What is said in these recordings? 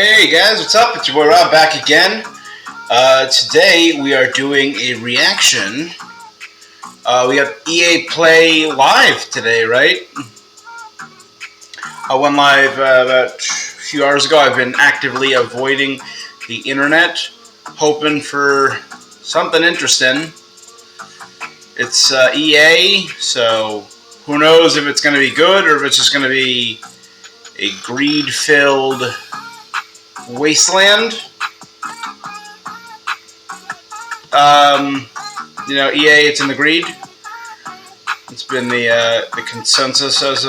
Hey guys, what's up? It's your boy Rob back again. Today we are doing a reaction. We have EA Play Live today, right? I went live about a few hours ago. I've been actively avoiding the internet, hoping for something interesting. It's EA, so who knows if it's going to be good or if it's just going to be a greed-filled wasteland. EA, it's in the greed. It's been the consensus as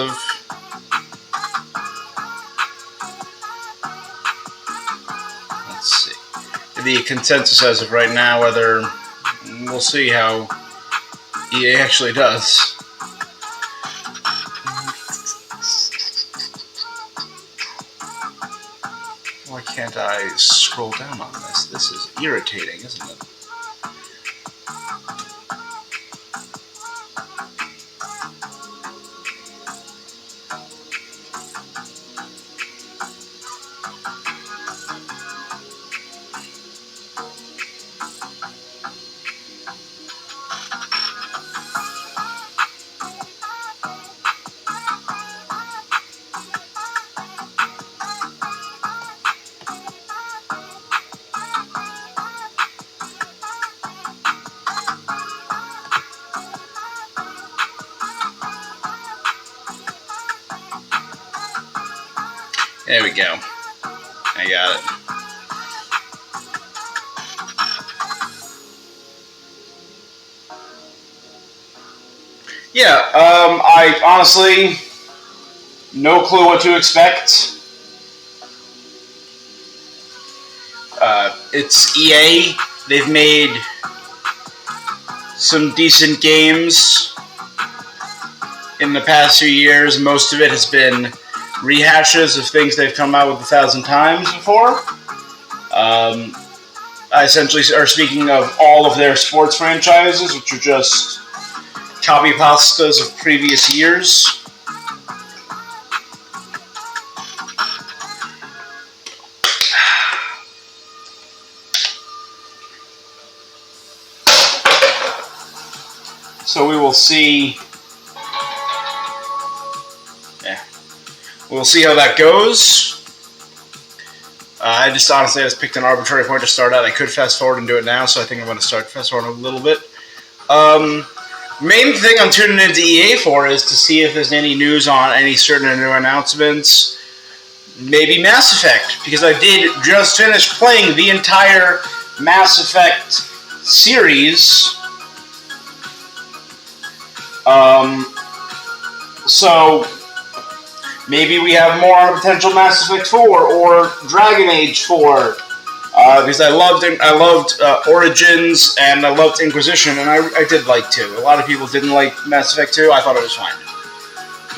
of right now. Whether we'll see how EA actually does. Why can't I scroll down on this? This is irritating, isn't it? There we go. I got it. Yeah, I honestly, no clue what to expect. It's EA. They've made some decent games in the past few years. Most of it has been rehashes of things they've come out with 1,000 times before. I essentially are speaking of all of their sports franchises, which are just copy pastas of previous years. So we will see. We'll see how that goes. I just picked an arbitrary point to start at. I could fast forward and do it now, so I think I'm going to start fast forward a little bit. Main thing I'm tuning into EA for is to see if there's any news on any certain new announcements. Maybe Mass Effect, because I did just finish playing the entire Mass Effect series. So maybe we have more on potential Mass Effect 4 or Dragon Age 4. Because I loved Origins and I loved Inquisition, and I did like 2. A lot of people didn't like Mass Effect 2. I thought it was fine.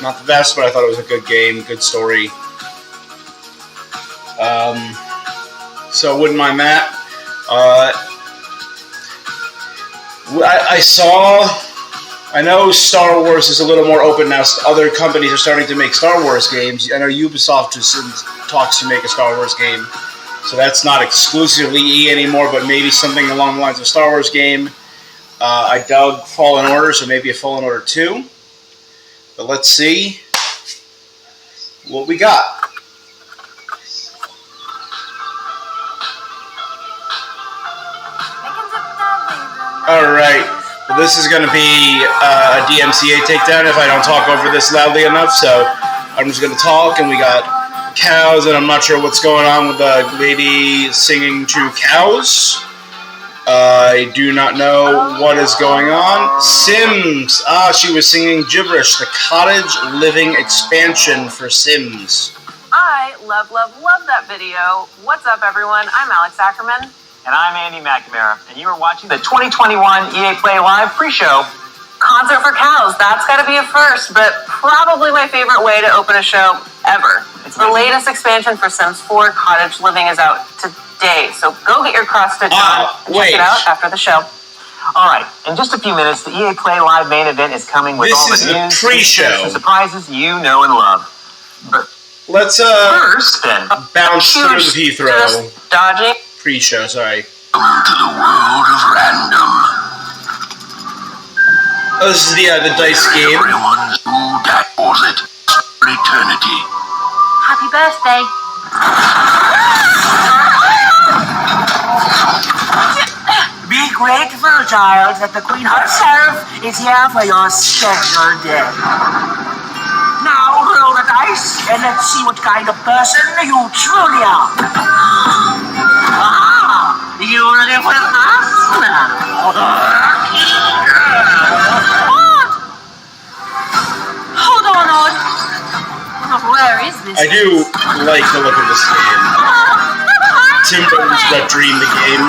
Not the best, but I thought it was a good game, good story. So wouldn't mind that. I know Star Wars is a little more open now. Other companies are starting to make Star Wars games. I know Ubisoft is in talks to make a Star Wars game. So that's not exclusively EA anymore, but maybe something along the lines of Star Wars game. I dug Fallen Order, so maybe a Fallen Order 2. But let's see what we got. Alright, well, this is going to be a DMCA takedown if I don't talk over this loudly enough, so I'm just going to talk, and we got cows, and I'm not sure what's going on with the lady singing to cows. I do not know what is going on. Sims. She was singing gibberish. The cottage living expansion for Sims. I love that video. What's up, everyone? I'm Alex Ackerman. And I'm Andy McNamara. And you are watching the 2021 EA Play Live pre-show. Concert for cows. That's got to be a first, but probably my favorite way to open a show ever. The latest expansion for Sims 4 Cottage Living is out today, so go get your cross-stitch on and check it out after the show. All right, in just a few minutes, the EA Play Live main event is coming with all the news, pre-show and surprises you know and love. But let's First, then, bounce through the Huge, Heathrow just dodging. pre-show. Sorry. Welcome to the world of random. Oh, this is the dice game. Everyone's who tackles it for eternity. Happy birthday. Be grateful, child, that the Queen herself is here for your special day. Now roll the dice and let's see what kind of person you truly are. Ah, you live with us now. Lucky girl. Odd. Hold on, Odd. Where is this? I do like the look of this game. Tim Burton's wet dream the game.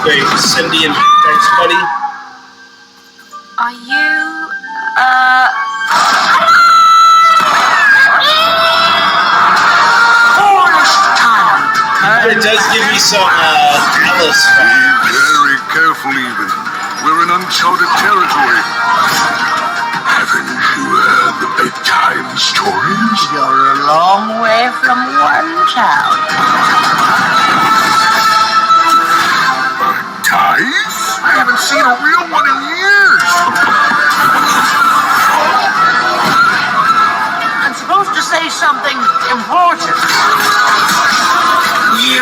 Hey, Cindy and thanks, buddy. Are you, Foolish child. It does give me some Alice vibes. Very careful, even. We're in uncharted territory. Haven't you heard the bedtime stories? You're a long way from one child. Dice? I haven't seen a real one in years. I'm supposed to say something important. You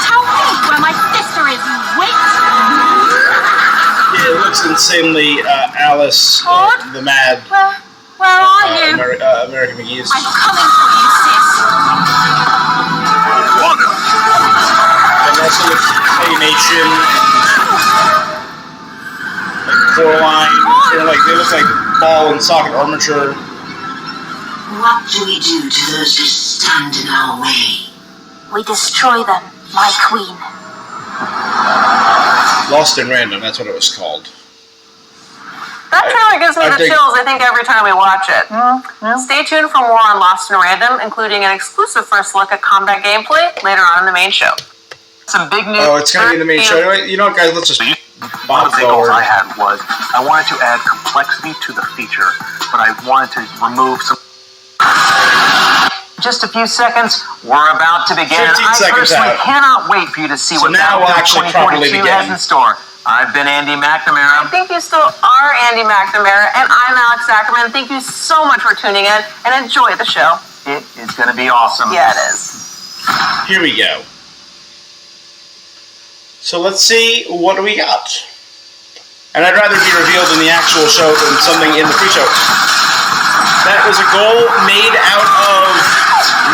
tell me where my sister is, you witch! Yeah, it looks insanely Alice, the Mad Where are you? American McGee. I'm coming for you, sis. And also with Claymation and Coraline, they look like ball and socket armature. What do we do to those who stand in our way? We destroy them, my queen. Lost in Random, that's what it was called. That trailer gives me I the think- chills, I think, every time we watch it. Stay tuned for more on Lost in Random, including an exclusive first look at combat gameplay later on in the main show. some big news. Oh, it's going to be in the main show. You know what, guys? Let's just One of bop the goals forward. I had was I wanted to add complexity to the feature, but I wanted to remove some. Just a few seconds, we're about to begin. 15 I seconds personally out. cannot wait for you to see So what now we'll actually properly 2022 has begin. in store. I've been Andy McNamara. I think you still are Andy McNamara, and I'm Alex Ackerman. Thank you so much for tuning in, and enjoy the show. It is going to be awesome. Yeah, it is. Here we go. So let's see what do we got. And I'd rather be revealed in the actual show than something in the pre-show. That was a goal made out of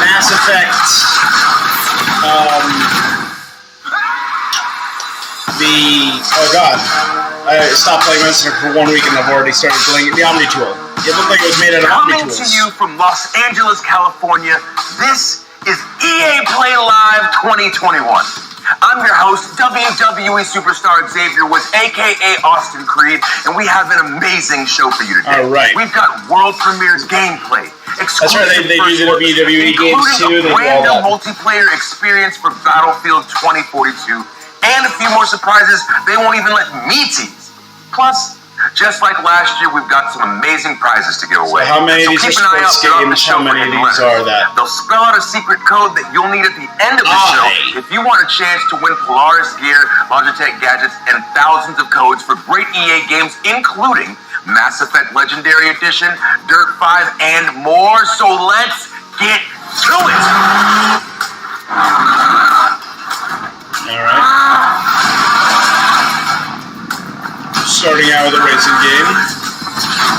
Mass Effect. Oh god. I stopped playing Mass Effect for 1 week and I've already started playing the Omni Tool. It looked like it was made out of Omni Coming to Tools. you from Los Angeles, California, this is EA Play Live 2021. I'm your host, WWE superstar Xavier Woods, aka Austin Creed, and we have an amazing show for you today. All right. We've got world premiere gameplay. That's right, they do the WWE games too, they do Including a all brand new that. multiplayer experience for Battlefield 2042, and a few more surprises they won't even let me tease. Plus, just like last year, we've got some amazing prizes to give away. how many of these keep are an eye out sports throughout the games? show How many for of hidden these letters. are that? They'll spell out a secret code that you'll need at the end of the show if you want a chance to win Polaris gear, Logitech gadgets, and thousands of codes for great EA games, including Mass Effect Legendary Edition, Dirt 5, and more. So let's get to it! Alright. Starting out with a racing game.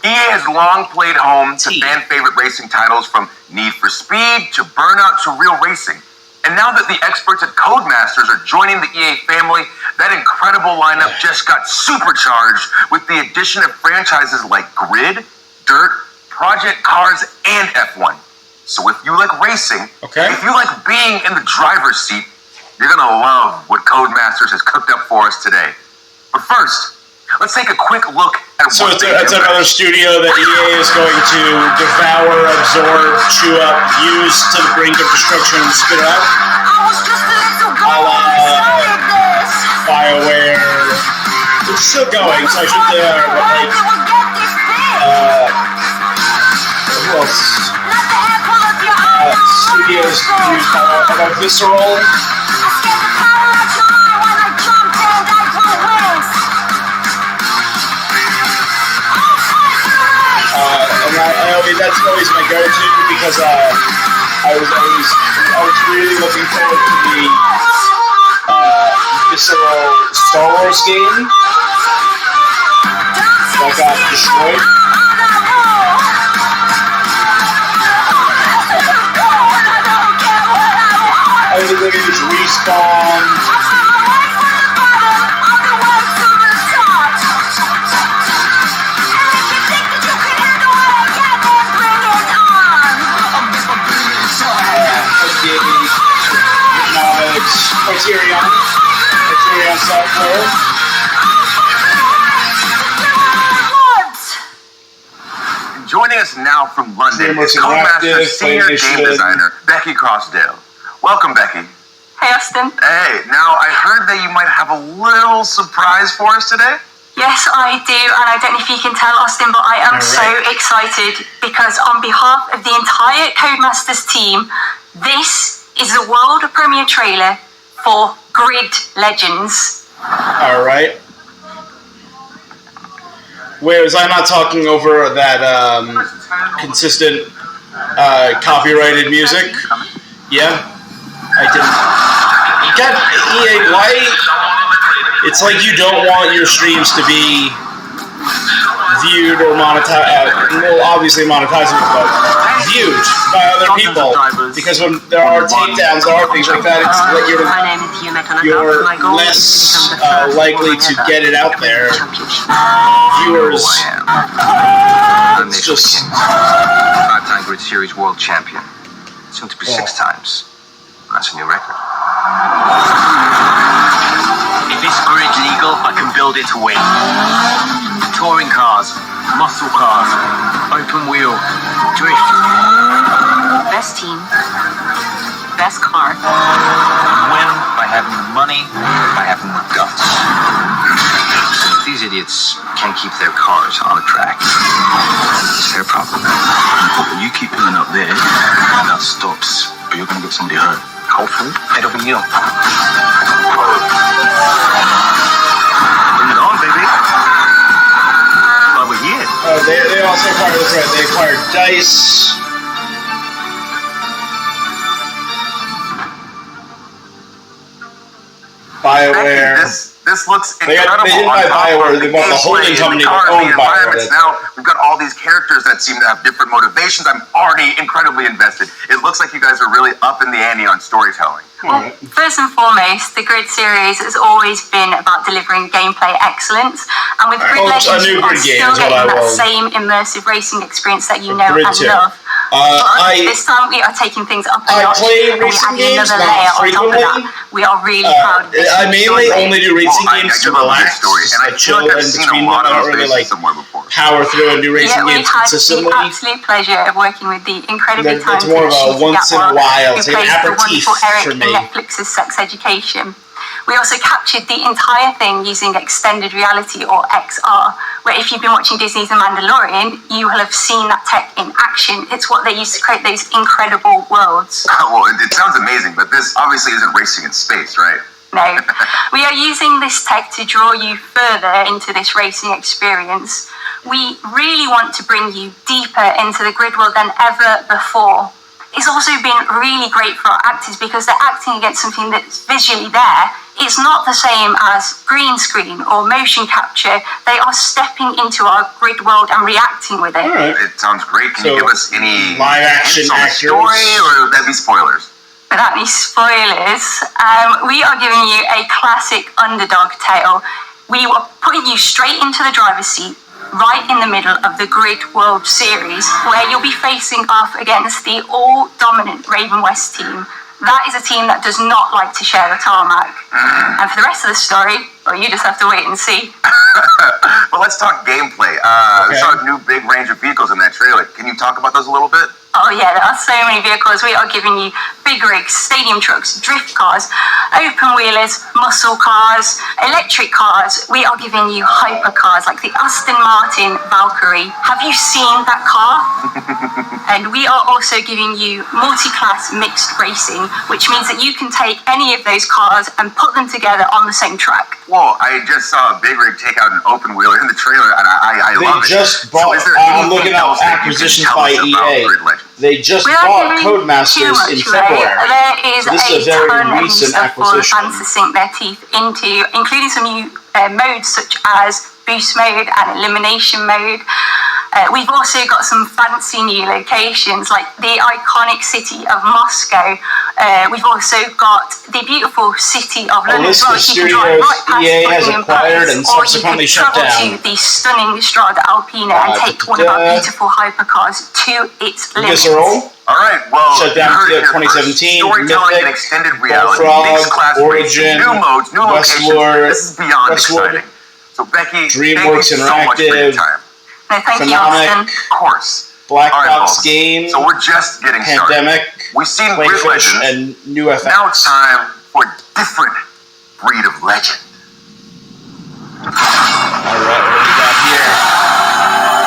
EA has long played home to fan favorite racing titles from Need for Speed to Burnout to Real Racing. And now that the experts at Codemasters are joining the EA family, that incredible lineup just got supercharged with the addition of franchises like Grid, Dirt, Project Cars, and F1. So if you like racing, if you like being in the driver's seat, you're gonna love what Codemasters has cooked up for us today. But first, Let's take a quick look at So what it's, they it's do. another studio that EA is going to devour, absorb, chew up, use to the brink of destruction and spit out. I was just a little girl A la when I started this. BioWare. It's still going, so I should say that. But like, Will get this big. who else? Let the apple of your eye. Studios used about Visceral. I scared the power out your eye when I jumped and I grew wings. I mean, that's always my go-to because I was really looking forward to the Visceral Star Wars game that got destroyed. I think they used Respawn. Criterion Software. Joining us now from London DreamWorks is Codemaster Interactive, Senior Game PlayStation. Designer Becky Crossdale. Welcome, Becky. Hey, Austin. Hey, now I heard that you might have a little surprise for us today. Yes, I do, and I don't know if you can tell, Austin, but I am so excited because on behalf of the entire Codemasters team, this is the world premiere trailer for Grid Legends. All right. Whereas I'm not talking over that consistent copyrighted music. Yeah, I didn't. God, EA, why? It's like you don't want your streams to be viewed or monetized. Well, obviously monetizable, but viewed by other people. Because when there are takedowns, there are things like that. It's like you're less likely to get it out there. Viewers. It's just. Five-time Grid Series World Champion. Soon to be 6 times. That's a new record. If this grid's legal, I can build it to win. Touring cars, muscle cars, open wheel, drift. Best team, best car. Win by having the money, by having the guts. If these idiots can't keep their cars on the track, it's their problem. You keep pulling up there, and that stops, but you're gonna get somebody hurt. Hopefully, it'll be you. Bring it on, baby. But we're here. They also acquired, that's right, they acquired DICE. BioWare. This looks They incredible. didn't buy BioWare, they bought the holding company that owned BioWare. Now we've got all these characters that seem to have different motivations. I'm already incredibly invested. It looks like you guys are really up in the ante on storytelling. Well, first and foremost, the Grid series has always been about delivering gameplay excellence, and with Grid Legends, you are still getting that same immersive racing experience that you know and love. But this time we are taking things up a notch, and we're adding another layer on top of that. We are really proud of this. I mainly only do racing games to relax. And I chill feel like in I've seen between a lot them. I of don't really those like somewhere before. power through and do racing We've games had consistently. the absolute pleasure of working with the incredibly It's talented more of a Ashita once in a Gatwa, while. who It's like plays an the aperitif wonderful Eric for in me. Netflix's Sex Education. We also captured the entire thing using extended reality, or XR, where if you've been watching Disney's The Mandalorian, you will have seen that tech in action. It's what they use to create those incredible worlds. Well, it sounds amazing, but this obviously isn't racing in space, right? No, we are using this tech to draw you further into this racing experience. We really want to bring you deeper into the grid world than ever before. It's also been really great for our actors because they're acting against something that's visually there. It's not the same as green screen or motion capture. They are stepping into our grid world and reacting with it. All right. It sounds great. Can you give us any live action hints on the actors? story, or would that be spoilers? Without any spoilers, we are giving you a classic underdog tale. We are putting you straight into the driver's seat, right in the middle of the Grid World Series, where you'll be facing off against the all-dominant Raven West team. That is a team that does not like to share the tarmac. And for the rest of the story, Well, you just have to wait and see. Well, let's talk gameplay. We Okay. saw a new big range of vehicles in that trailer. Can you talk about those a little bit? Oh yeah, there are so many vehicles. We are giving you big rigs, stadium trucks, drift cars, open wheelers, muscle cars, electric cars. We are giving you hypercars like the Aston Martin Valkyrie. Have you seen that car? And we are also giving you multi-class mixed racing, which means that you can take any of those cars and put them together on the same track. Whoa, I just saw a big rig take out an open wheeler in the trailer, and I They love it. just So bought. is there I'm anything looking else up that you can acquisitions tell by us about EA. Grid Legends? They just Without bought giving too Codemasters much in away, February. there is So this is a a very ton of new recent stuff for the acquisition. fans to sink their teeth into, including some new modes such as boost mode and elimination mode. We've also got some fancy new locations like the iconic city of Moscow. We've also got the beautiful city of London. list as well, of so you can drive studios right past EA has Buckingham acquired Palace, and or subsequently you could shut travel down. to the stunning Strada Alpina and take one of our beautiful hypercars to its You limits. guys are all? All right, well, Shut down you heard to it here 2017, first. Storytelling Mythic, and extended reality, Bullfrog, mixed class Origin, racing, new modes, new locations. Westward, This is beyond Westwood, exciting. So Becky, DreamWorks thank you so much for your Interactive, time. No, thank you, Konami, Austin. Of course. Black All right, Box folks. Games, So we're just getting started. Pandemic, We've seen Grid Playfish, Legends. and New FX. Now it's time for a different breed of legend. All right, what do we got here?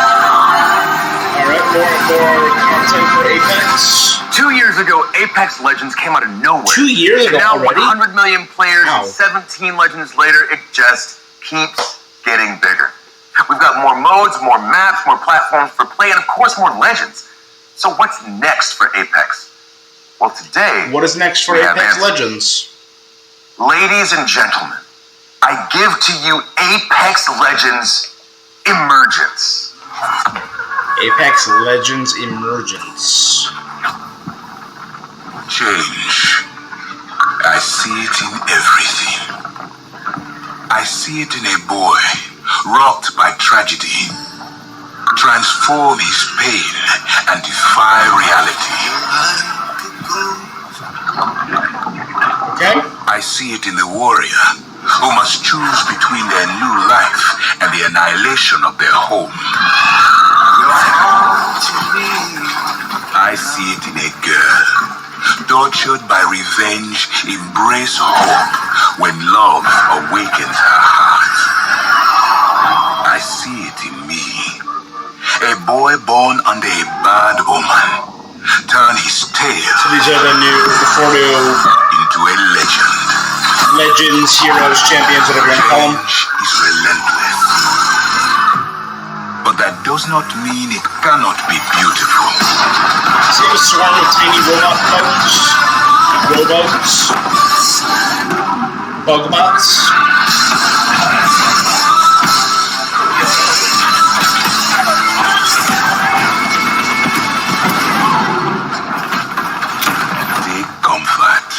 All right, more content for Apex. 2 years ago, Apex Legends came out of nowhere. 2 years And ago now already? 100 million players Wow. and 17 Legends later, it just keeps getting bigger. We've got more modes, more maps, more platforms for play, and of course more Legends. So what's next for Apex? Well, today, What is next for we have Apex answers. Legends? Ladies and gentlemen, I give to you Apex Legends Emergence. Apex Legends Emergence. Change. I see it in everything. I see it in a boy rocked by tragedy. Transform his pain and defy reality. Okay. I see it in the warrior who must choose between their new life and the annihilation of their home. I see it in a girl tortured by revenge, embrace hope when love awakens her heart. I see it in me, a boy born under a bad omen, turn his tail So these are the 4 new into a legend. Legends, Heroes, Champions, whatever you want to call them. Change is relentless. But that does not mean it cannot be beautiful. See a swarm of tiny robot bugs? Robots? Bugbots? Take comfort.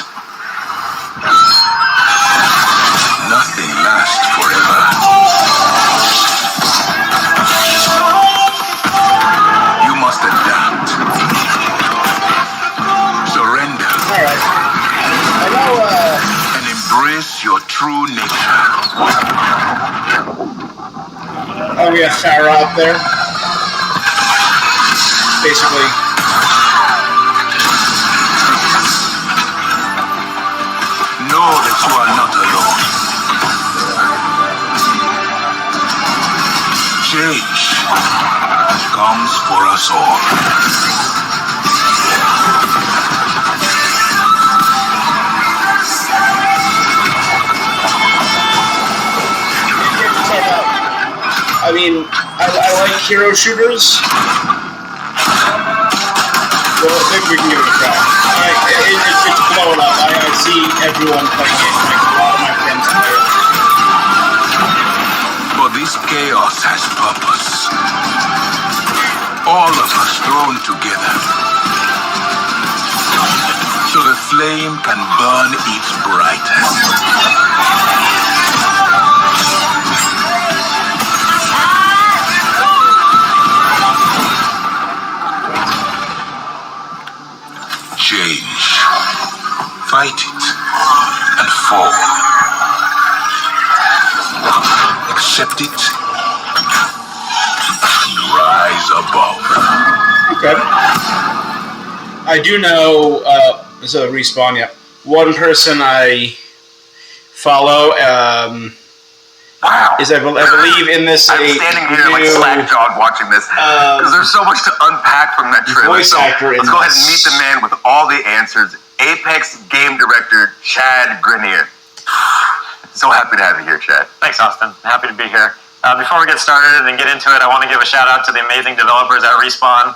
Nothing lasts forever. You must adapt. Surrender Alright. I know, and embrace your true nature. oh, we have Farah up there. Basically, Know that you are not alone. Change comes for us all. I mean, I like hero shooters. Well, I think we can give it a try. It's blowing up. I see everyone playing it. Like, a lot of my friends play it. But this chaos has purpose. All of us thrown together. So the flame can burn its brightest. Change. Fight it. fall. Accept it and rise above. Okay. I do know, so Respawn, yeah. One person I follow, Wow. is I believe in this. I'm standing here like slack-jawed watching this because there's so much to unpack from that trailer. voice actor in let's go ahead and this. meet the man with all the answers, Apex game director Chad Grenier. So happy to have you here, Chad. Thanks, Austin. Happy to be here. Before we get started and get into it, I want to give a shout out to the amazing developers at Respawn.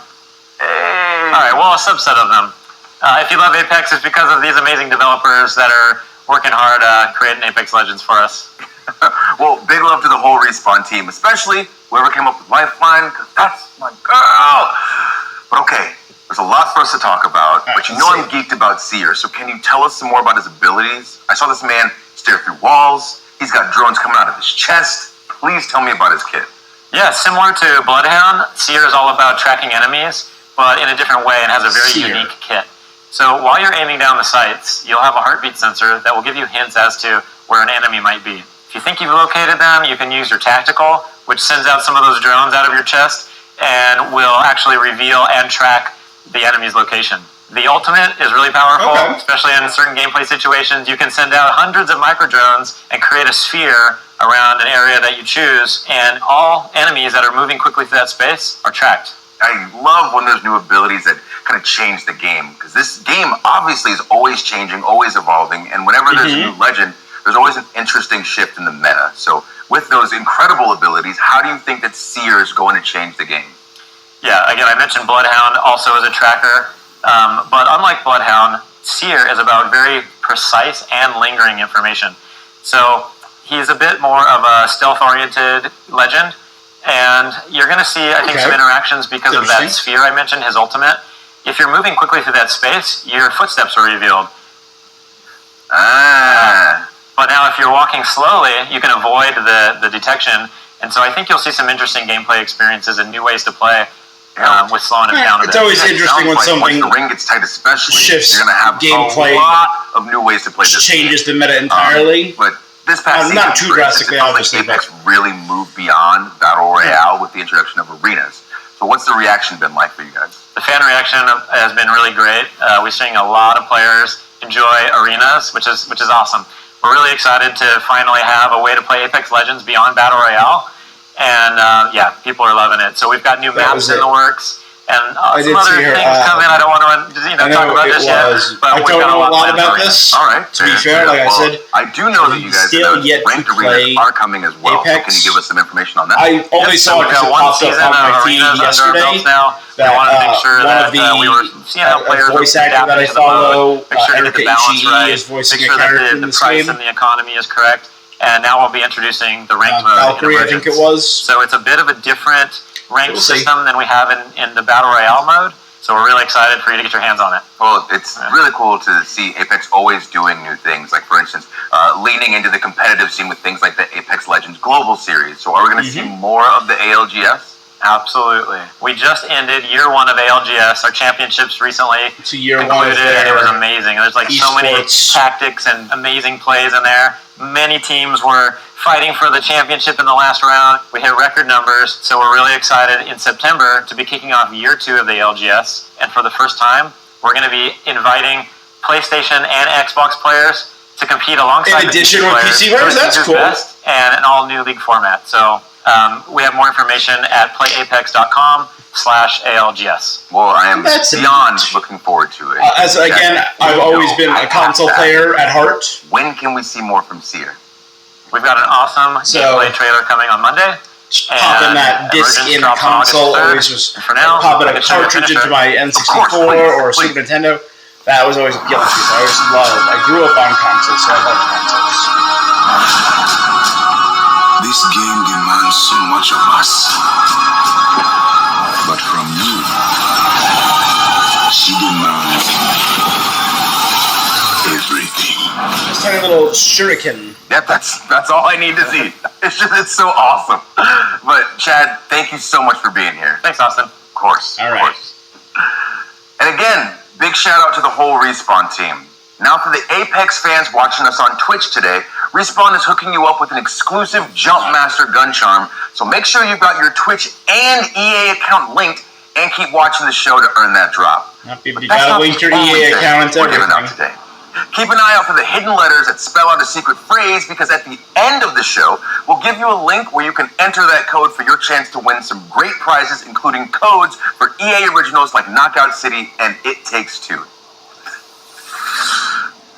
Hey. All right, well, a subset of them. If you love Apex, it's because of these amazing developers that are working hard creating Apex Legends for us. Well, big love to the whole Respawn team, especially whoever came up with Lifeline, because that's my girl. But okay, there's a lot for us to talk about, but you know I'm geeked about Seer, so can you tell us some more about his abilities? I saw this man stare through walls. He's got drones coming out of his chest. Please tell me about his kit. Yeah, similar to Bloodhound, Seer is all about tracking enemies, but in a different way and has a very unique kit. So while you're aiming down the sights, you'll have a heartbeat sensor that will give you hints as to where an enemy might be. If you think you've located them, you can use your tactical, which sends out some of those drones out of your chest and will actually reveal and track the enemy's location. The ultimate is really powerful, especially in certain gameplay situations. You can send out hundreds of micro drones and create a sphere around an area that you choose, and all enemies that are moving quickly through that space are tracked. I love when there's new abilities that kind of change the game, because this game obviously is always changing, always evolving, and whenever there's a new legend, there's always an interesting shift in the meta. So with those incredible abilities, how do you think that Seer is going to change the game? Yeah, again, I mentioned Bloodhound also as a tracker, but unlike Bloodhound, Seer is about very precise and lingering information. So he's a bit more of a stealth-oriented legend, and you're going to see, I think, some interactions because of that sphere I mentioned, his ultimate. If you're moving quickly through that space, your footsteps are revealed. But now if you're walking slowly, you can avoid the detection, and so I think you'll see some interesting gameplay experiences and new ways to play with slowing it down a bit. It's always interesting when something once the ring gets tight, especially, shifts you're going to have gameplay, a lot of new ways to play this changes game. the meta entirely. But this past season, not too drastically, obviously, Apex really moved beyond Battle Royale with the introduction of arenas. So what's the reaction been like for you guys? The fan reaction has been really great. We're seeing a lot of players enjoy arenas, which is awesome. We're really excited to finally have a way to play Apex Legends beyond Battle Royale, and people are loving it. So we've got new maps in the works, and some other things coming. I don't want to talk about this yet, but I don't know a lot about this. All right. To be fair, like I said, I do know that you guys still yet ranked to play arenas are coming as well. Apex. So can you give us some information on that? I only saw it because it popped up on my feed yesterday. I wanted to make sure that we were seeing how players are voice actor that I follow, make sure to get the balance right, is voicing make a sure character that in the this price game. and the economy is correct. And now we'll be introducing the ranked mode. Valkyrie, I think it was. So it's a bit of a different ranked system than we have in the Battle Royale mode. So we're really excited for you to get your hands on it. Well, it's really cool to see Apex always doing new things. Like, for instance, leaning into the competitive scene with things like the Apex Legends Global Series. So are we going to see more of the ALGS? Absolutely. We just ended year one of ALGS. Our championships recently concluded, and it was amazing. There's so many tactics and amazing plays in there. Many teams were fighting for the championship in the last round. We hit record numbers, so we're really excited in September to be kicking off year two of the ALGS. And for the first time, we're going to be inviting PlayStation and Xbox players to compete alongside in addition with PC players. That's cool. And an all-new league format. So we have more information at playapex.com/ALGS. Well, I am beyond looking forward to it. I've always been a console player at heart. When can we see more from Seer? We've got an awesome gameplay trailer coming on Monday. Popping that disc in the console always was popping a cartridge into my N64 or Super Nintendo. That was always appealing to me. I always loved. I grew up on consoles, so I loved consoles. This game demands so much of us. But from you, she demands everything. This tiny little shuriken. Yep, that's all I need to see. It's so awesome. But Chad, thank you so much for being here. Thanks, Austin. Of course. All right. And again, big shout out to the whole Respawn team. Now for the Apex fans watching us on Twitch today, Respawn is hooking you up with an exclusive Jumpmaster gun charm, so make sure you've got your Twitch and EA account linked and keep watching the show to earn that drop. You gotta link your EA account and everything. Today. Keep an eye out for the hidden letters that spell out a secret phrase, because at the end of the show, we'll give you a link where you can enter that code for your chance to win some great prizes, including codes for EA originals like Knockout City and It Takes Two.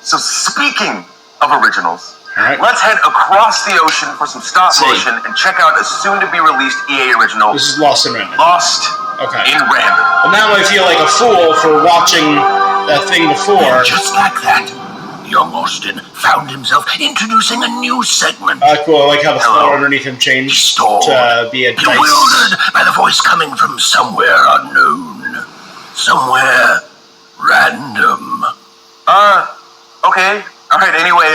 So speaking of originals, let's head across the ocean for some stop motion and check out a soon-to-be-released EA original. This is Lost in Random. Lost in Random. Well, now I feel like a fool for watching that thing before. And just like that, young Austin found himself introducing a new segment. Cool. I like how the floor underneath him changed to be a dice. Bewildered by the voice coming from somewhere unknown. Somewhere random. Okay. Alright, anyway,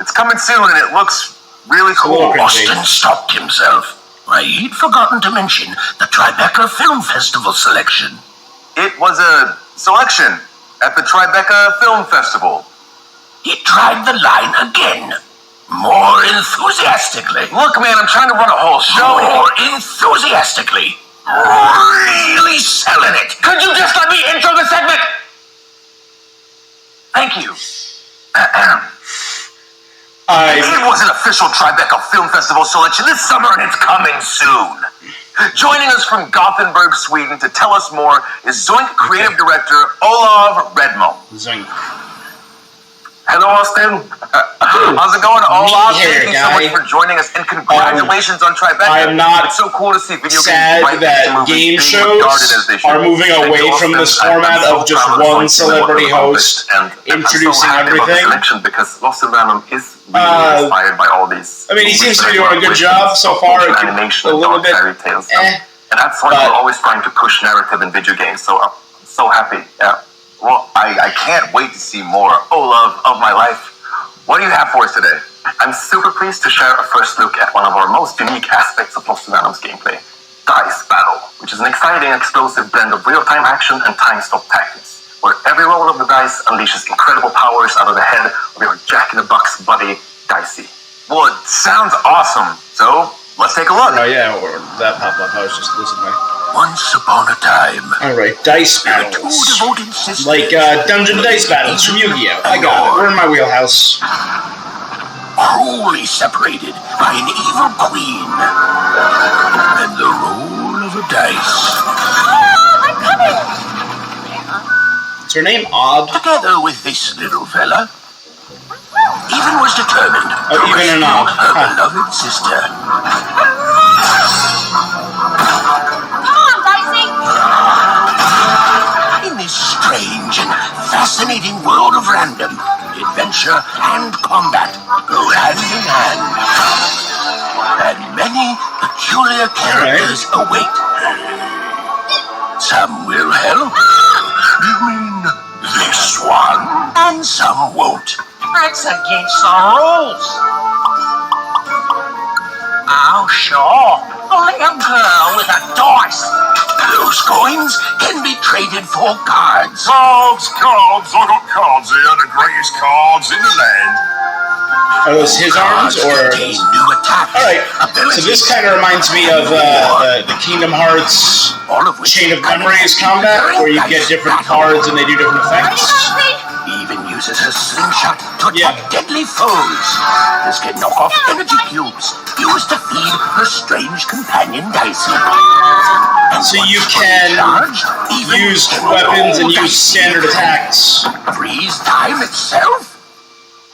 it's coming soon and it looks really cool. Austin stopped himself. Why, he'd forgotten to mention the Tribeca Film Festival selection. It was a selection at the Tribeca Film Festival. He tried the line again. More enthusiastically. Look, man, I'm trying to run a whole show. More enthusiastically. Really selling it. Could you just let me intro the segment? Thank you. It was an official Tribeca Film Festival selection this summer, and it's coming soon. Joining us from Gothenburg, Sweden to tell us more is Zoink creative director Olav Redmo. Zoink. Hello, Austin. How's it going, Olav? Hey, Thank you so much for joining us, and congratulations on Tribeca. I'm not it's so cool to see video sad games that game shows are moving away from this format of just one celebrity host introducing everything. Because Lost in Random is really inspired by all these. I mean, he seems to be doing a good job so far. Animation, a little bit, tales, and that's why we're always trying to push narrative in video games. So I'm so happy. Yeah. Well, I can't wait to see more. Olav of my life. What do you have for us today? I'm super pleased to share a first look at one of our most unique aspects of Lost in Random's gameplay, Dice Battle, which is an exciting, explosive blend of real-time action and time-stop tactics, where every roll of the dice unleashes incredible powers out of the head of your Jack-in-the-Box buddy, Dicey. Well, it sounds awesome, so let's take a look. Oh yeah, or that popped up. I was just listening. Once upon a time. Alright, dice battles. Like dungeon dice battles from Yu-Gi-Oh! I got it. We're in my wheelhouse. Cruelly separated by an evil queen. And the roll of a dice. Is her name Odd? Together with this little fella, Even was determined to rescue her beloved sister. In this strange and fascinating world of random, adventure and combat go hand in hand. And many peculiar characters await. Some will help. You mean this one? And some won't. That's against the rules. Oh, sure. Only a girl with a dice. Those coins can be traded for cards. Cards! I got cards here, the greatest cards in the land. Are those his arms, or... Alright, so this kind of reminds me of the Kingdom Hearts Chain of Memories combat, where you get different cards and they do different effects. Even uses her slingshot to attack deadly foes. This can knock off energy cubes used to feed her strange companion Dicey. So you can use weapons and use standard attacks. Freeze time itself?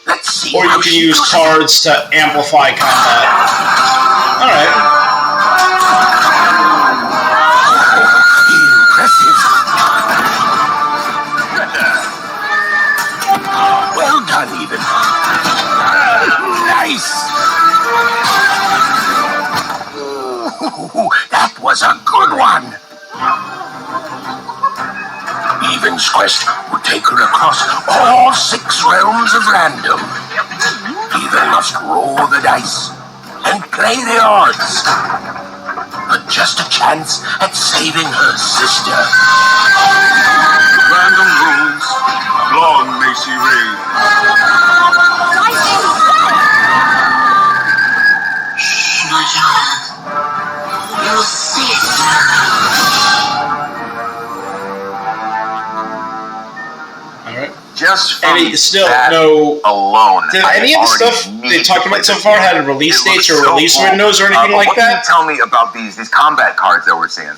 Let's see. Or you can use cards to amplify combat. Alright. Impressive. Well done, even. Nice. Ooh, that was a good one. Even's quest would take her across all 6 realms of random. Even must roll the dice and play the odds. But just a chance at saving her sister. Random rules. long may she reign. Shh, my child. You'll see it All right. Just from Any still that no. alone. Did I any of the already stuff need they to talked play about so this far game. had release It looks dates or so release cool. windows or anything like what can you that? tell me about these combat cards that we're seeing?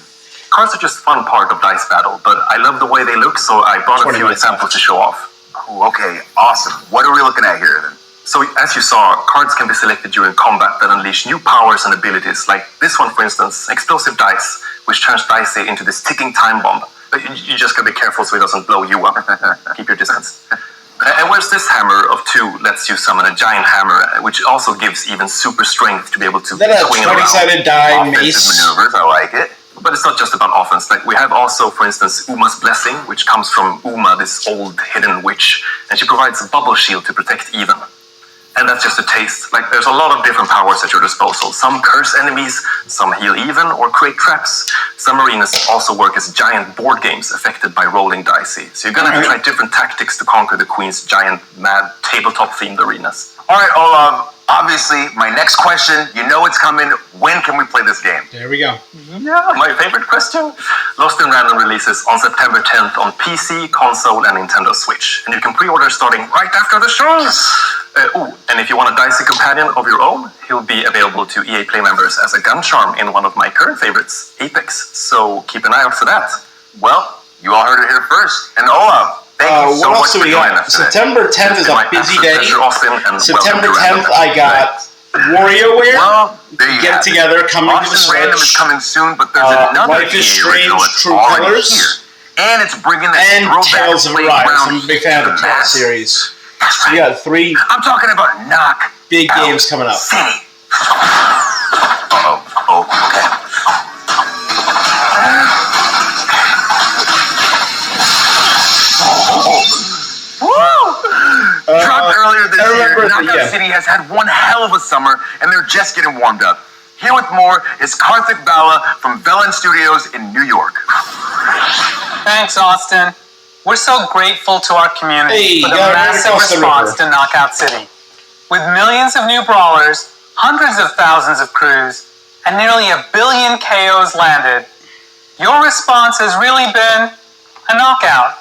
Cards are just fun part of Dice Battle, but I love the way they look, so I brought a 20 few minutes examples to show off. Ooh, okay, awesome. What are we looking at here then? So as you saw, cards can be selected during combat that unleash new powers and abilities, like this one for instance, Explosive Dice, which turns Dicey into this ticking time bomb. But you just gotta be careful so it doesn't blow you up. Keep your distance. And where's this hammer of 2 lets you summon a giant hammer, which also gives even super strength to be able to Then a swing around. 20-sided die Offensive mace. maneuvers, I like it. But it's not just about offense. Like we have also, for instance, Uma's Blessing, which comes from Uma, this old hidden witch, and she provides a bubble shield to protect even. And that's just a taste. Like there's a lot of different powers at your disposal. Some curse enemies, some heal even, or create traps. Some arenas also work as giant board games affected by rolling dicey. So you're gonna have to try different tactics to conquer the Queen's giant, mad, tabletop-themed arenas. All right, Olav. Obviously, my next question, you know it's coming. When can we play this game? There we go. Yeah, my favorite question. Lost in Random releases on September 10th on PC, console, and Nintendo Switch. And you can pre-order starting right after the show. And if you want a Dicey companion of your own, he'll be available to EA Play members as a gun charm in one of my current favorites, Apex. So keep an eye out for that. Well, you all heard it here first. And Olav, thank you so what much else do for we joining got? us today. September 10th is a busy day. September 10th, Random. I got WarioWare. Well, there you Get have it together, coming to the Austin Random is Switch. coming soon, but there's another Life is EA Strange, original that's True already Colors. here. And it's bringing that And throwback Tales of playground Arise. I'm a big fan of the Tales mass. series. That's So right. you got 3 I'm talking about Knock big Out games coming up. City. Okay. Dropped earlier this year, Knockout City has had one hell of a summer, and they're just getting warmed up. Here with more is Karthik Bala from Velen Studios in New York. Thanks, Austin. We're so grateful to our community for the got massive across the response river. to Knockout City. With millions of new brawlers, hundreds of thousands of crews, and nearly 1 billion KOs landed, your response has really been a knockout.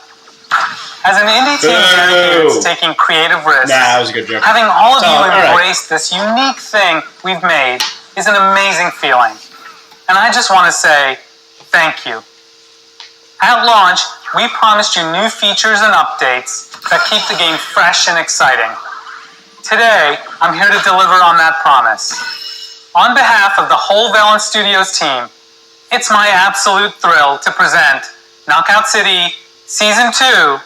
As an indie team dedicated to taking creative risks, Nah, that was a good joke. having all of you all right. embrace this unique thing we've made is an amazing feeling. And I just want to say thank you. At launch, we promised you new features and updates that keep the game fresh and exciting. Today, I'm here to deliver on that promise. On behalf of the whole Velen Studios team, it's my absolute thrill to present Knockout City Season 2,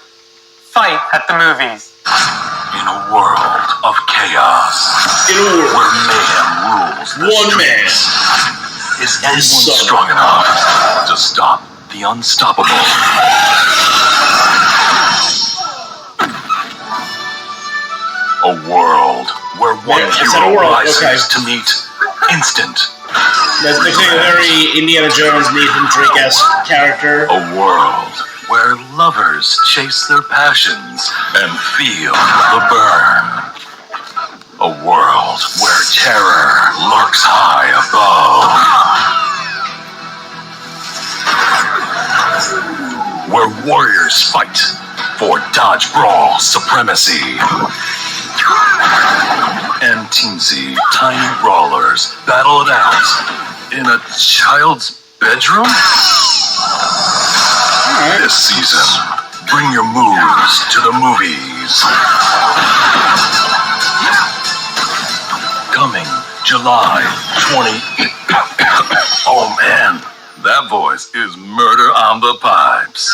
Fight at the Movies. In a world of chaos, where mayhem rules the One man streets, is anyone son. strong enough to stop the unstoppable? A world where one Yeah, it's hero a world, rises okay. to meet instant. That's basically a very Indiana Jones, Nathan Drake-esque character. A world where lovers chase their passions and feel the burn. A world where terror lurks high above. Where warriors fight for dodge brawl supremacy. And teensy tiny brawlers battle it out in a child's bedroom? This season, bring your moves to the movies. Coming July 20. Oh man, that voice is Murder on the Pipes.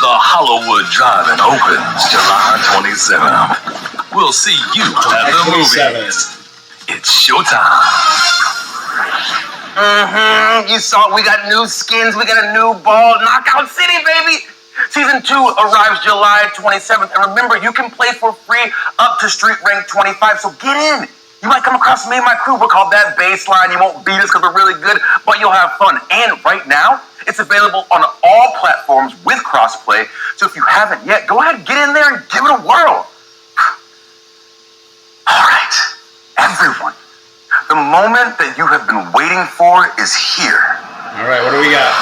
The Hollywood Drive-In opens July 27th. We'll see you at the movies. It's showtime. You saw it. We got new skins. We got a new ball. Knockout City, baby. Season 2 arrives July 27th. And remember, you can play for free up to Street Rank 25. So get in. You might come across me and my crew. We're called That Baseline. You won't beat us because we're really good, but you'll have fun. And right now, it's available on all platforms with crossplay. So if you haven't yet, go ahead, get in there and give it a whirl. All right, everyone. The moment that you have been waiting for is here. All right, what do we got?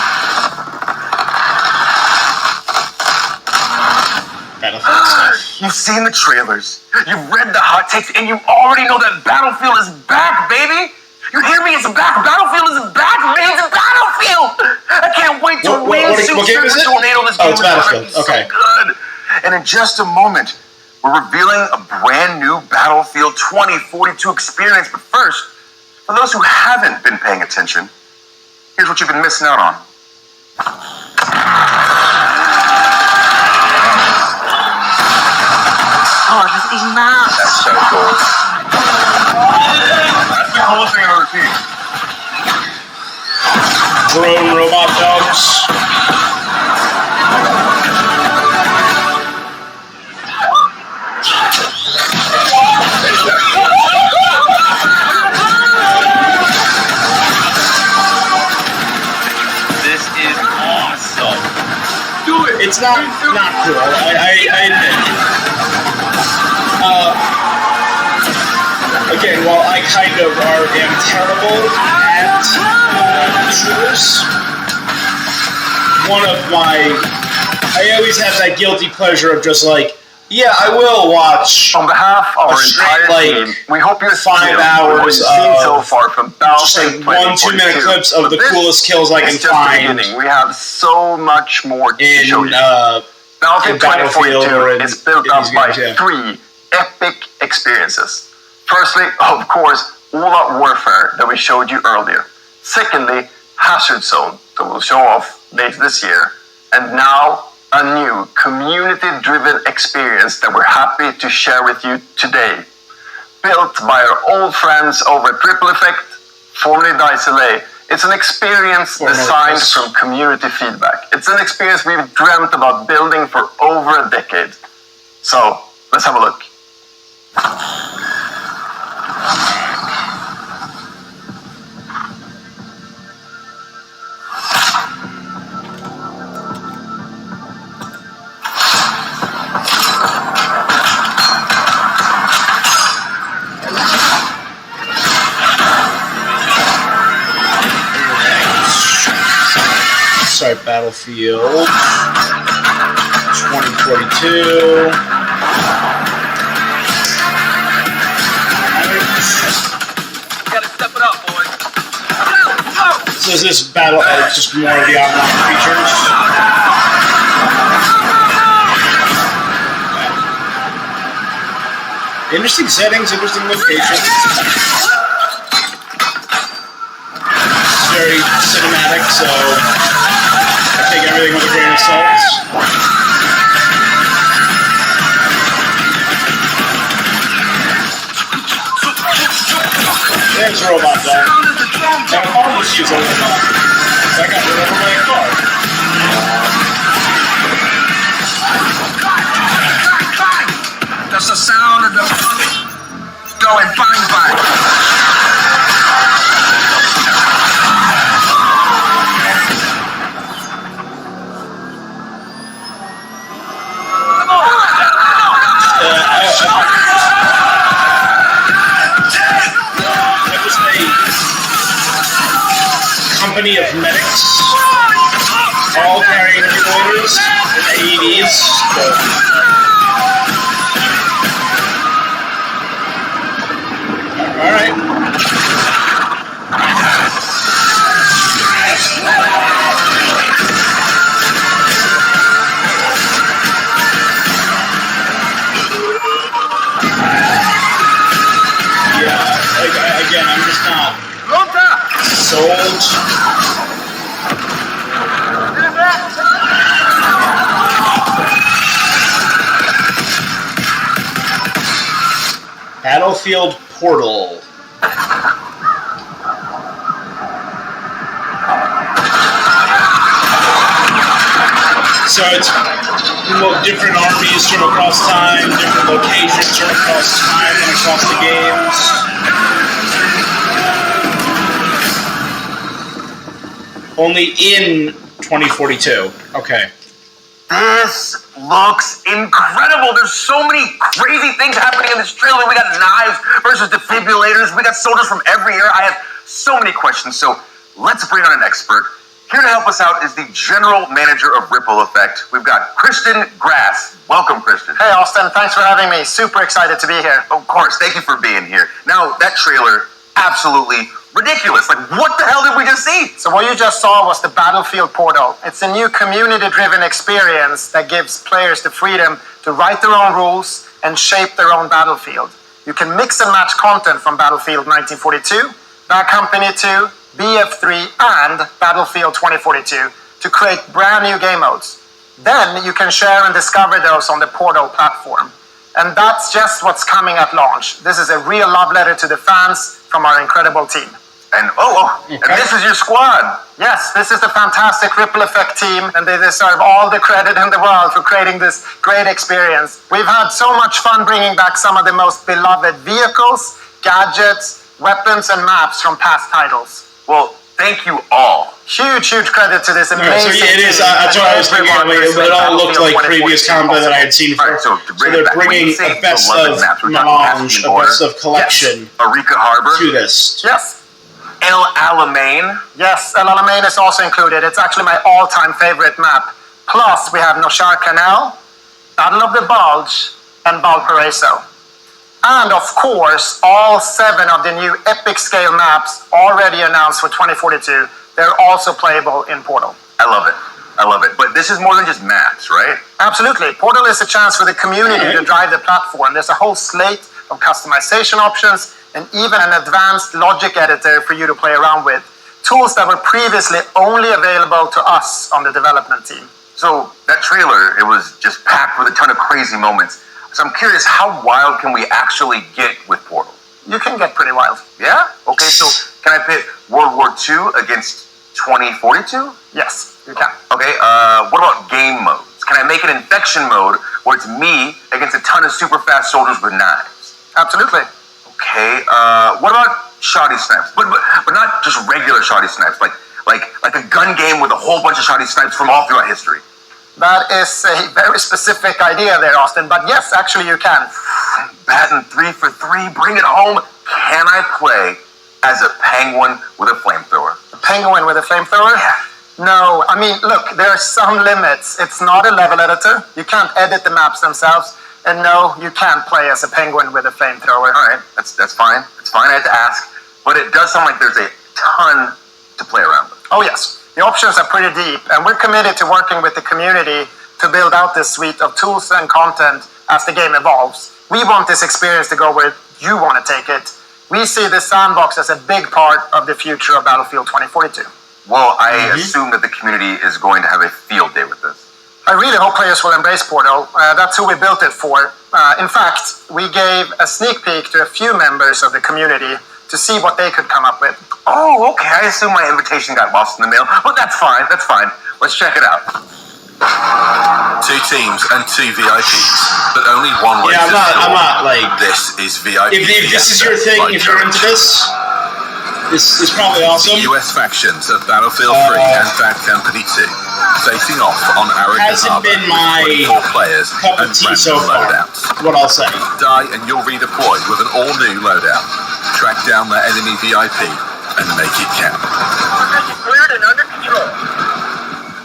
Battlefield stuff. You've seen the trailers, you've read the hot takes, and you already know that Battlefield is back, baby. You hear me? It's back. Battlefield is back, baby. It's Battlefield. I can't wait to what game is it? tornado this Oh, game. it's Battlefield. Okay. So good. And in just a moment, we're revealing a brand new Battlefield 2042 experience. But first, for those who haven't been paying attention, here's what you've been missing out on. Oh, look at these maps. That's so cool. That's the whole thing I've ever seen. Drone robot dogs. This is awesome. Do it. It's not cool. I admit. Again, while I kind of am terrible at shooters, I always have that guilty pleasure of just like, yeah, I will watch. On behalf of our straight, entire team, we hope you're 5 hours what you've seen so of far from just like 1-2 minute clips of the coolest kills I can find. We have so much more to show you. Battlefield 2042 is built up by 3 epic experiences. Firstly, of course, all-out warfare that we showed you earlier. Secondly, Hazard Zone that we'll show off later this year. And now, a new community-driven experience that we're happy to share with you today. Built by our old friends over at Triple Effect, formerly Dice LA. It's an experience designed from community feedback. It's an experience we've dreamt about building for over a decade. So, let's have a look. Sorry, Battlefield 2042. Gotta step it up, boys. So is this battle just more of the online features? Interesting settings, interesting locations. It's very cinematic, so I take everything with a grain of salt. There's a robot dog. My car was used over the top. So I got rid of my car. That's the sound of the going bang bang. Company of medics, all carrying defibrillators and AEDs. All right. Yeah. Again, I'm just not sold. Battlefield Portal. So it's different armies from across time, different locations from across time and across the games. Only in 2042. Okay. This looks incredible. There's so many crazy things happening in this trailer. We got knives versus defibrillators. We got soldiers from every era. I have so many questions. So let's bring on an expert. Here to help us out is the general manager of Ripple Effect. We've got Christian Grass. Welcome, Christian. Hey, Austin. Thanks for having me. Super excited to be here. Of course. Thank you for being here. Now, that trailer, absolutely ridiculous. Like, what the hell did we just see? So what you just saw was the Battlefield Portal. It's a new community-driven experience that gives players the freedom to write their own rules and shape their own battlefield. You can mix and match content from Battlefield 1942, Bad Company 2, BF3, and Battlefield 2042 to create brand new game modes. Then you can share and discover those on the Portal platform. And that's just what's coming at launch. This is a real love letter to the fans from our incredible team. And and this is your squad. Yes, this is the fantastic Ripple Effect team, and they deserve all the credit in the world for creating this great experience. We've had so much fun bringing back some of the most beloved vehicles, gadgets, weapons, and maps from past titles. Well, thank you all. Huge credit to this amazing team. It is. That's what I was thinking. It all looked like previous combat that I had seen before. So they're bringing a best of melange, a best of collection Arica Harbor to this. Yes. El Alamein. Yes, El Alamein is also included. It's actually my all-time favorite map. Plus, we have Noshar Canal, Battle of the Bulge, and Valparaiso. And of course, all 7 of the new epic scale maps already announced for 2042, they're also playable in Portal. I love it. I love it. But this is more than just maps, right? Absolutely. Portal is a chance for the community to drive the platform. There's a whole slate of customization options and even an advanced logic editor for you to play around with. Tools that were previously only available to us on the development team. So that trailer, it was just packed with a ton of crazy moments. So I'm curious, how wild can we actually get with Portal? You can get pretty wild. Yeah? Okay, so can I pit World War II against 2042? Yes, you can. Okay, what about game modes? Can I make an infection mode where it's me against a ton of super fast soldiers with knives? Absolutely. Okay, what about shoddy snipes? But not just regular shoddy snipes, like a gun game with a whole bunch of shoddy snipes from all throughout history. That is a very specific idea there, Austin, but yes, actually you can. Batting 3 for 3, bring it home. Can I play as a penguin with a flamethrower? A penguin with a flamethrower? Yeah. No, I mean, look, there are some limits. It's not a level editor. You can't edit the maps themselves. And no, you can't play as a penguin with a flamethrower. All right, that's fine. It's fine, I had to ask. But it does sound like there's a ton to play around with. Oh, yes. The options are pretty deep, and we're committed to working with the community to build out this suite of tools and content as the game evolves. We want this experience to go where you want to take it. We see this sandbox as a big part of the future of Battlefield 2042. Well, I assume that the community is going to have a field day with this. I really hope players will embrace Portal. That's who we built it for. In fact, we gave a sneak peek to a few members of the community to see what they could come up with. Oh, okay. I assume my invitation got lost in the mail, but that's fine. That's fine. Let's check it out. 2 teams and 2 VIPs, but only one way. Yeah, I'm not like this is VIP. If this is your thing, if you're into this is probably awesome. US factions of Battlefield 3 and Bad Company 2 facing off on Arica Hasn't Harbor been my with 24 players cup of and tea random so far. loadouts. What I'll say. Die and you'll redeploy with an all-new loadout. Track down the enemy VIP and make it count. Cleared and under control.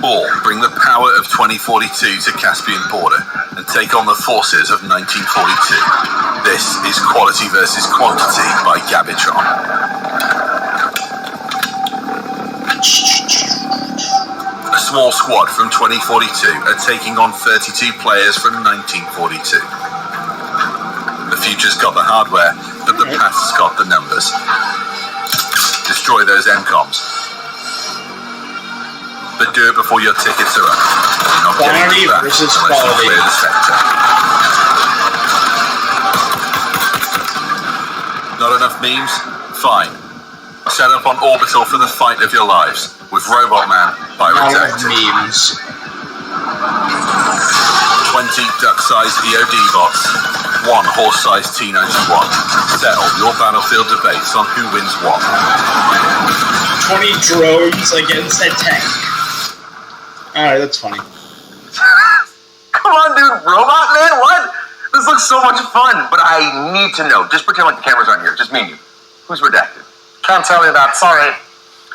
Or bring the power of 2042 to Caspian border and take on the forces of 1942. This is Quality versus Quantity by Gabitron. A small squad from 2042 are taking on 32 players from 1942. The future's got the hardware, but the past's got the numbers. Destroy those MCOMs. But do it before your tickets are up. You're not Quantity getting versus unless you quality. clear the sector. Not enough memes? Fine. Set up on Orbital for the fight of your lives with Robot Man by Redacted. Memes. 20 duck-sized EOD bots, 1 horse-sized T-91. Settle your Battlefield debates on who wins what. 20 drones against a tank. Alright, that's funny. Come on, dude. Robot Man? What? This looks so much fun. But I need to know. Just pretend like the cameras aren't here. Just me and you. Who's redacted? Can't tell you that, sorry.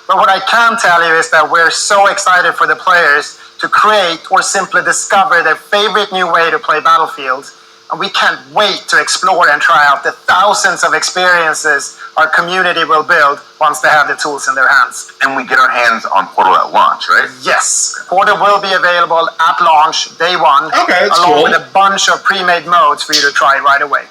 But what I can tell you is that we're so excited for the players to create or simply discover their favorite new way to play Battlefield. And we can't wait to explore and try out the thousands of experiences our community will build once they have the tools in their hands. And we get our hands on Portal at launch, right? Yes, Portal will be available at launch, day one, okay, that's along cool. with a bunch of pre-made modes for you to try right away.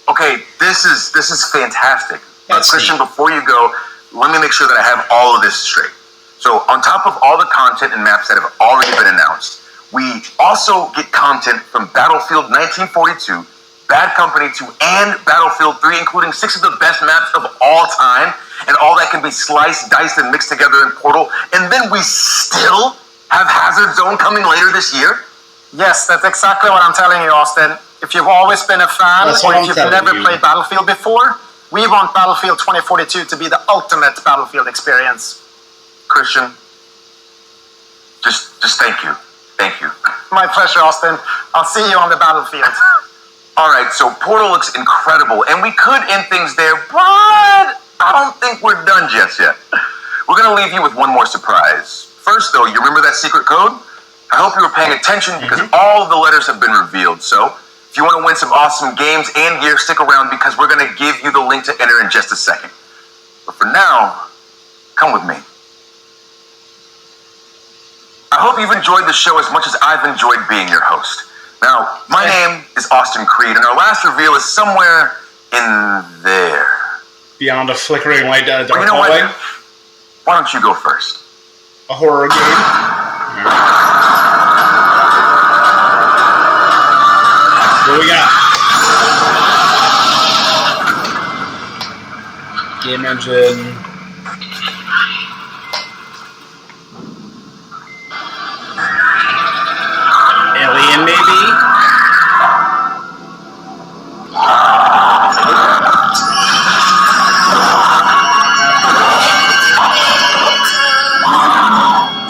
Okay, this is fantastic. That's Christian, neat. before you go, let me make sure that I have all of this straight. So on top of all the content and maps that have already been announced, we also get content from Battlefield 1942, Bad Company 2, and Battlefield 3, including 6 of the best maps of all time, and all that can be sliced, diced, and mixed together in Portal. And then we still have Hazard Zone coming later this year? Yes, that's exactly what I'm telling you, Austin. If you've always been a fan, That's or what if I'm you've never telling you. played Battlefield before, we want Battlefield 2042 to be the ultimate Battlefield experience. Christian, just thank you. Thank you. My pleasure, Austin. I'll see you on the battlefield. All right, so Portal looks incredible, and we could end things there, but I don't think we're done just yet. We're going to leave you with one more surprise. First, though, you remember that secret code? I hope you were paying attention because all of the letters have been revealed. So if you want to win some awesome games and gear, stick around because we're going to give you the link to enter in just a second. But for now, come with me. I hope you've enjoyed the show as much as I've enjoyed being your host. Now, my name is Austin Creed, and our last reveal is somewhere in there. Beyond a flickering light down a dark You know hallway. what? Why don't you go first? A horror game. What we got? Game engine. Alien, maybe?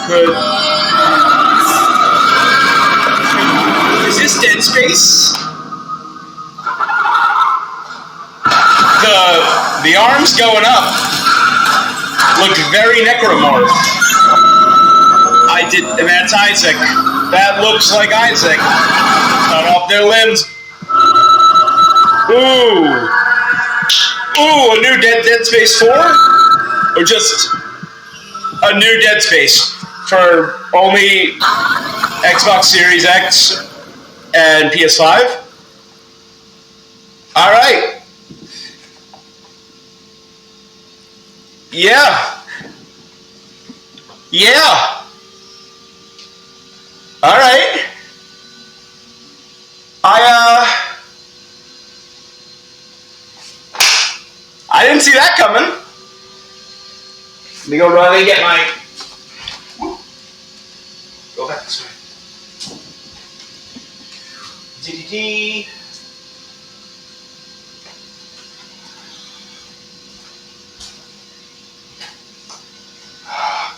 Could... Is this Dead Space? The arms going up look very necromorph. And that's Isaac. That looks like Isaac. Cut off their limbs. Ooh. Ooh, a new Dead Space 4? Or just a new Dead Space for only Xbox Series X and PS5? Alright. Yeah. Yeah. Alright. I didn't see that coming. Let me go run and get my... Go back this way. DDD.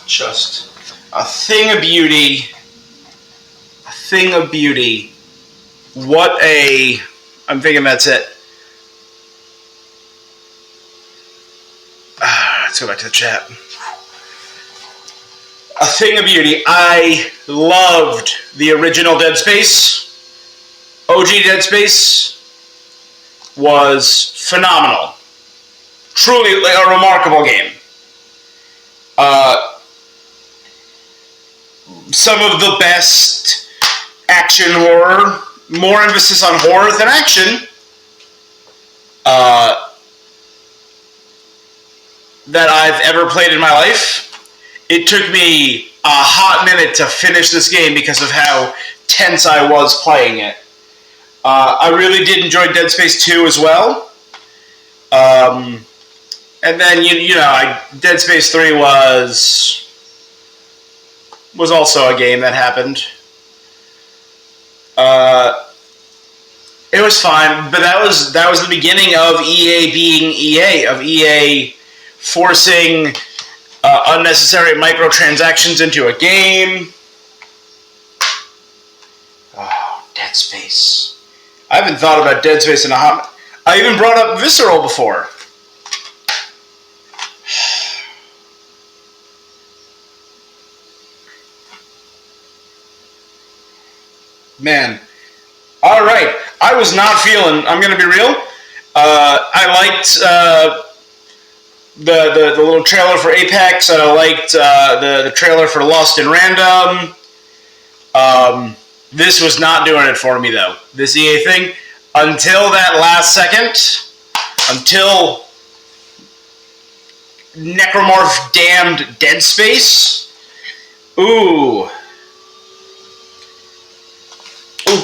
Just a thing of beauty. A thing of beauty. What a... I'm thinking that's it. Let's go back to the chat. A thing of beauty. I loved the original Dead Space. OG Dead Space was phenomenal. Truly a remarkable game. Some of the best action horror, more emphasis on horror than action, that I've ever played in my life. It took me a hot minute to finish this game because of how tense I was playing it. I really did enjoy Dead Space 2 as well. And then, Dead Space 3 was also a game that happened. It was fine, but that was the beginning of EA being EA, of EA forcing unnecessary microtransactions into a game. Oh, Dead Space. I haven't thought about Dead Space in a hot... I even brought up Visceral before. Man. Alright. I was not feeling... I'm going to be real. I liked the little trailer for Apex. I liked the trailer for Lost in Random. This was not doing it for me, though. This EA thing. Until that last second. Until Necromorph damned Dead Space. Ooh.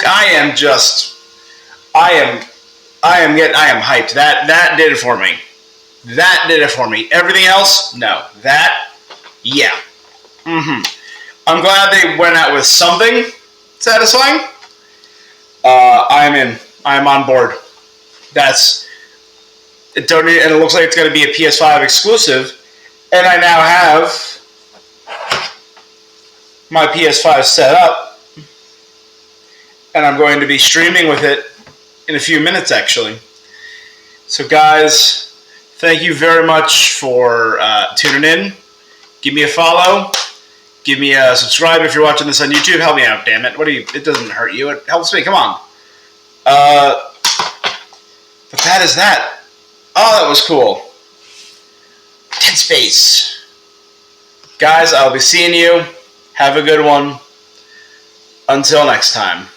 I am hyped. That did it for me. That did it for me. Everything else, no. That, yeah. I'm glad they went out with something satisfying. I'm in. I'm on board. And it looks like it's going to be a PS5 exclusive. And I now have my PS5 set up. And I'm going to be streaming with it in a few minutes, actually. So, guys, thank you very much for tuning in. Give me a follow. Give me a subscribe if you're watching this on YouTube. Help me out, damn it. It doesn't hurt you. It helps me. Come on. But that is that. Oh, that was cool. Dead Space. Guys, I'll be seeing you. Have a good one. Until next time.